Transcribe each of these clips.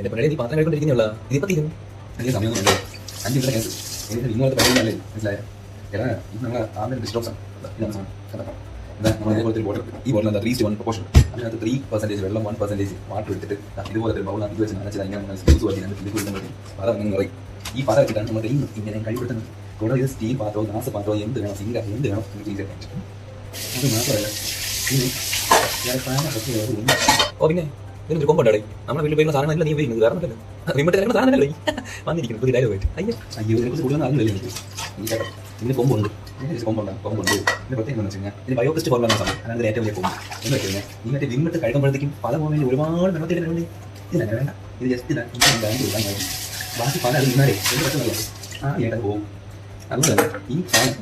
എന്റെ പിള്ളേരെ നീ പാത്രം കഴിക്കൊണ്ടിരിക്കുന്നുള്ള ഇതിപ്പോ തീരും എനിക്ക് സമയമൊന്നുമില്ല. 5 മിനിറ്റ് കേസ് എനിക്ക് ഇങ്ങോട്ട് പറയുന്നല്ലേ മനസ്സിലായോ? എടാ ഇത് നമ്മളെ ആദ്യം ഡിസ്റ്റോക്സാണ്. ഇതാണ് സാധനം കണ്ടോ? ഇതാ നമ്മൾ ഇതേപോലത്തെ ബോട്ടിൽ, ഈ ബോട്ടിൽ എന്താ 3:1 പ്രൊപ്പോർഷൻ. അതിനകത്ത് 3% വെള്ളം 1% വാട്ടർ എടുത്തിട്ട് ഇതുപോലത്തെ ഒരു ബൗളിനകത്ത് ഇത് വെച്ച് നനച്ചത് ഇങ്ങനെ ജ്യൂസ് വെച്ച് ഇതിൽ കൊടുക്കാൻ പറ്റും. പത അങ്ങനെ നിറയും. ഈ പത വെച്ചിട്ടാണ് നമ്മൾ ഇങ്ങനെ കഴിപ്പെടുത്തുന്നത്. കൂടാതെ ഇത് സ്റ്റീൽ പാത്രവും ഗ്ലാസ് പാത്രവും എന്ത് വേണം സിംഗ എന്ത് വേണം ക്ലീൻ ചെയ്യാൻ പറ്റും. അത് മാത്രമല്ല ഇനി ഓ പിന്നെ ഇതിനൊരു കൊമ്പുണ്ടാടേ നമ്മുടെ വീട്ടിൽ പോയിരുന്ന സാധനം നീ ഉപയോഗിക്കുന്നത് വേറെ ഒന്നല്ലോ റിമോട്ട് കിടക്കുന്ന സാധനമല്ലോ വന്നിരിക്കുന്നു പുതിയ ഡയലോഗ് ആയിട്ട് അയ്യോ ഇതിനെക്കുറിച്ച് കൂടുതൽ അറിയില്ല എനിക്ക്. ഈ ചേട്ടാ ഇതിന് കൊമ്പുണ്ട്, കൊമ്പുണ്ട്. ഇതിന് പ്രത്യേകം എന്ന് വെച്ച് കഴിഞ്ഞാൽ ഇത് ബയോകസ്റ്റ് ഫോർമുല സമയം അതായത് ഏറ്റവും വലിയ കൊമ്പ് എന്ന് വെച്ച് കഴിഞ്ഞാൽ നീ മറ്റേ വിമ്മിട്ട് കഴിക്കുമ്പോഴത്തേക്കും പല പോകുന്നതിൽ ഒരുപാട് വെള്ളത്തിൽ വേണ്ടി ഇതിനങ്ങനെ വേണ്ട. ഇത് ജസ്റ്റ് ഇതാ ബാക്കി പല അത് നിന്നാലേ എന്ത് പറ്റുന്നല്ലോ ആ ഏട്ടാ പോകും. അതുപോലെ തന്നെ ഈ സാധനം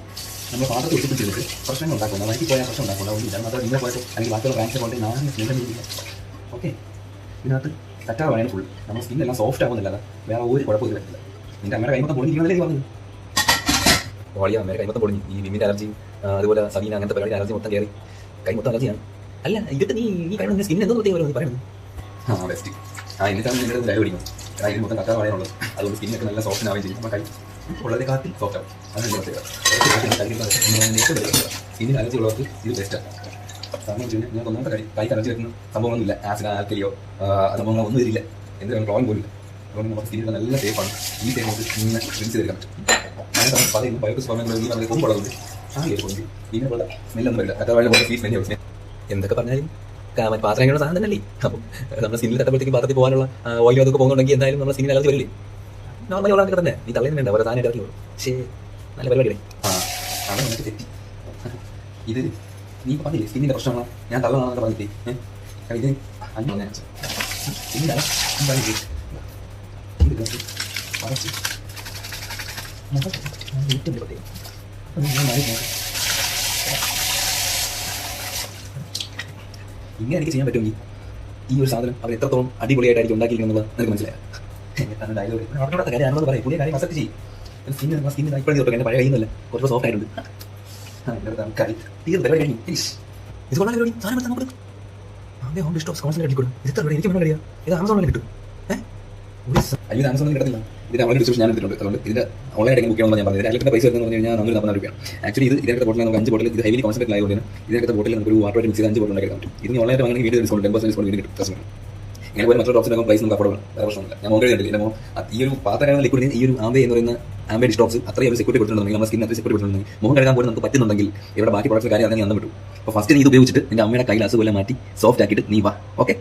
നമ്മൾ പാത്രത്തിൽ ഒട്ടിപ്പിടിച്ചിട്ട് പ്രശ്നങ്ങൾ ഉണ്ടാക്കുന്ന വൈകി പോയാൽ പ്രശ്നം ഉണ്ടാക്കുന്ന ഒന്നുമില്ല. മാത്രം നിങ്ങളെ പോയിട്ട് അല്ലെങ്കിൽ ബാക്കിയുള്ള റാങ്ക്സിനെ കൊണ്ട് നാളെ സ്നേഹം ചെയ്യില്ല. ഓക്കെ, ഇതിനകത്ത് തെറ്റാതെ പറയാൻ ഫുൾ നമ്മുടെ സ്കിന്നെല്ലാം സോഫ്റ്റ് ആകുന്നില്ലാതെ വേറെ ഒരു കുഴപ്പമില്ല പറ്റില്ല. നിന്റെ അമ്മയുടെ കൈമൊത്തം പൊളിഞ്ഞിരിക്കുന്നതല്ലേ പറഞ്ഞത്? ഓളിയ അമ്മയുടെ കൈമൊത്തം പൊളിഞ്ഞു. ഈ വിമിൻ്റെ അലർജിയും അതുപോലെ സബീന അങ്ങനത്തെ പരിപാടി അലർജി മൊത്തം കയറി കൈമൊത്തം അലർജിയാണ്. അല്ല ഇതിട്ട് നീ കഴിയുന്ന സ്കിൻ എന്തോ പ്രത്യേകം വരുന്നത് പറയുന്നത്? ആ ബെസ്റ്റ്. എന്നിട്ടാണ് നിങ്ങളുടെ ലൈവ് പിടിക്കുന്നത്. ഇതിന് മൊത്തം കറ്റാതെ പറയാനുള്ളത്. അതുകൊണ്ട് സ്കിന്നൊക്കെ നല്ല സോഫ്റ്റ് ആവുകയും ചെയ്യും. നമ്മൾ കൈ ഉള്ളത് കാട്ടി സോഫ്റ്റ് ആവും. അതാണ് പ്രത്യേകത. സ്കിന്നിന് അലർജി ഉള്ളവർക്ക് ഇത് ബെസ്റ്റാണ്. കാരണം വെച്ച് കഴിഞ്ഞാൽ നിങ്ങൾക്ക് ഒന്നാമത്തെ കൈക്ക് അലർജി വരുന്ന സംഭവമൊന്നുമില്ല. ആസിഡ് ആൽക്കലിയോ സംഭവങ്ങളൊന്നും വരില്ല. എന്തെങ്കിലും ഡ്രോയിങ് പോലും ഇല്ല. അതുകൊണ്ട് നമ്മുടെ സ്കിന്നിൽ നല്ല സേഫാണ്. ഈ ടൈം നമുക്ക് ഇങ്ങനെ റിൻസ് ചെയ്തെടുക്കാൻ പറ്റും. അങ്ങനെ പറയുന്നു ബയോകസ് ഫോർമുല നമുക്ക് കൊമ്പുള്ളതുകൊണ്ട് ആ ഒരു കൊണ്ട് പിന്നെ പോലെ സ്മെല്ലൊന്നും വരില്ല. കറ്റാതെ പോലെ സ്വീറ്റ് സ്മെല്ല് എന്തൊക്കെ പറഞ്ഞാലും പാത്രം കഴിക്കുന്ന സാധനം തന്നെയല്ലേ. അപ്പം നമ്മുടെ സ്കിന്നിൽ തട്ടപ്പോഴത്തേക്ക് പാത്രത്തിൽ പോകാനുള്ള ഓയിലും അതൊക്കെ പോകുന്നുണ്ടെങ്കിൽ എന്തായാലും നമ്മുടെ സ്കിന്നിൽ അലർജി വരില്ലേ. നോർമലി ഉള്ളതൊക്കെ തന്നെ നീ തള്ളുന്നുണ്ട് അവരെ താനെ ഇടയ്ക്കുള്ളൂ. പക്ഷേ നല്ല പരിപാടിയല്ലേ. അവിടെ നമുക്ക് തെറ്റി. ഇത് നീ പറഞ്ഞില്ലേ സ്കിന്നിൻ്റെ പ്രശ്നമാണ് ഞാൻ തള്ളണമെന്നൊക്കെ പറഞ്ഞില്ലേ? ഇത് അഞ്ച് സ്കിന്നിലാണ് പറഞ്ഞില്ലേ മറച്ച് ഏറ്റവും പ്രത്യേകം ഇങ്ങനെ എനിക്ക് ചെയ്യാൻ പറ്റുമെങ്കിൽ ഈ ഒരു സാധനം അവർ എത്രത്തോളം അടിപൊളിയായിട്ടായിരിക്കും ഉണ്ടാക്കിയിരിക്കുന്നത് എനിക്ക് മനസ്സിലായത്. ഡയലോഗ് അവരുടെ കാര്യമാണെന്ന് പറയും. പുതിയ കാര്യം അക്സെപ്റ്റ് ചെയ്യും. സ്കിന്നിന് ഇപ്പോഴും തൊട്ട് എൻ്റെ പഴയ കഴിയുന്നില്ല കുറച്ച് സോഫ്റ്റ് ആയിട്ടുണ്ട്. തീർന്നു പരിപാടി കഴിഞ്ഞു. ഇത് കൊള്ളാൻ പരിപാടി സാധനം നമുക്ക് അതേ ഹോം ഡിസ്റ്റോക്സ് കോൺസെൻട്രേറ്റ് അടിക്കൂടും. ഇത് എത്ര എനിക്ക് വേണം കഴിയാം. ഇത് ആമസോണിൽ കിട്ടും. അയ്യോ ആമസോണിൽ കിട്ടുന്നില്ല. ഇതിന്റെ ഓൺലൈൻ ഡിസ്ക്രിപ്ഷൻ ഞാൻ എടുത്തിട്ടുണ്ട്. അതുകൊണ്ട് ഇതിന്റെ ഓൺലൈനായിട്ട് ബുക്ക് ചെയ്യണമെന്ന് ഞാൻ പറഞ്ഞത്. ഇതിന്റെ പൈസ എന്ന് പറഞ്ഞു കഴിഞ്ഞാൽ 440 രൂപയാണ്. ആക്ച്വലി ഇതിനകത്ത് ബോട്ടിൽ നമുക്ക് 5 ബോട്ടിൽ ഇത് ഹെവി കോൺസെപ്റ്റ് ആയതുകൊണ്ട് ഇതിനകത്ത് ബോട്ടിൽ നമുക്ക് ഒരു വാട്ടർ മിക്സ് ചെയ്ത് 5 ബോട്ടിൽ ഉണ്ടാക്കാൻ പറ്റും. ഇതിന് ഓൺലൈനായിട്ട് വാങ്ങി വീഡിയോ ഡിസ്കൗണ്ട് 10% ഡിസ്കൗണ്ട് വീഡിയോ കിട്ടും കസ്റ്റമർ. ഇങ്ങനെ പോലെ മറ്റൊരു ഓപ്ഷൻ പ്രൈസ് നമുക്ക് അഫോർഡബിൾ വേറെ പ്രശ്നമില്ല. ഞാൻ നോക്കി കണ്ടില്ല. ഈ ഒരു പാത്രം ലിക്വിഡിന് ഈ ഒരു ആംബേ എന്ന് പറയുന്ന ആംബേ ഡിസ്റ്റോക്സ് അത്രയും സെക്യൂരിറ്റി കൊടുത്തിട്ടുണ്ടെങ്കിൽ നമ്മുടെ സ്കിൻ അത്രയും സെക്യൂരിറ്റി കൊടുത്തിട്ടുണ്ടെങ്കിൽ മുഖം കഴുകാൻ പോലും നമുക്ക് പറ്റുന്നുണ്ടെങ്കിൽ ഇവിടെ ബാക്കി പ്രോഡക്റ്റ് കാര്യം അതെങ്കിൽ അന്ന് വിട്ടു. അപ്പോൾ ഫസ്റ്റ് നീ ഇത് ഉപയോഗിച്ചിട്ട് നിന്റെ അമ്മയുടെ കയ്യിൽ അസുഖം മാറ്റി സോഫ്റ്റ് ആക്കിയിട്ട് നീ വാ. ഓക്കെ.